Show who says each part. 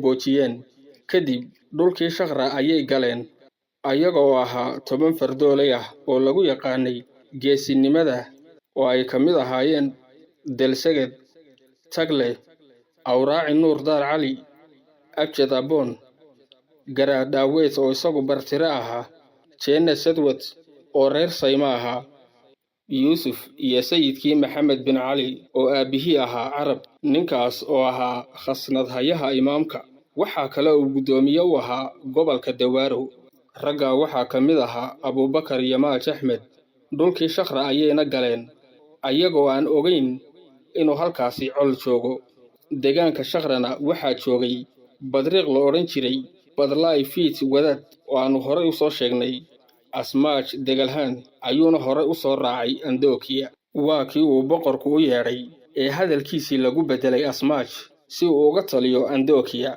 Speaker 1: boojiyeen. Kadib dhulkii Shaqra ayay galeen, ayagoo ahaa 10 fardoolay ah oo lagu yaqaanay geesinimada oo ay ka mid ahaayeen Delseged, Tagle, Awraaci Nuur Daar Cali, Abjad Aboon, Garaad Daaweed oo isagu bartire ahaa, Jeenne Sadwad oo reer Sayma ahaa, Yuusuf iyo sayidkii Maxamed bin Cali oo aabihii ahaa Carab, ninkaas oo ahaa khasnadhayaha imaamka. Waxaa kale uu guddoomiye u ahaa gobolka Dawarow. Ragga waxaa ka mid ahaa Abuubakar iyo Maaj Axmed. Dhulkii Shaqra ayayna galeen, ayagoo aan ogeyn inuu halkaasi col joogo. Deegaanka Shaqrana waxaa joogay Badriiq la odhan jiray, Badlaay Fiit Wadaad oo aanu horey u soo sheegnay. Asmaaj Degalhaan ayuuna horey u soo raacay Andokiya. Waa kii uu boqorku u yeedhay ee hadalkiisii lagu beddelay Asmaaj si uu uga taliyo Andokiya.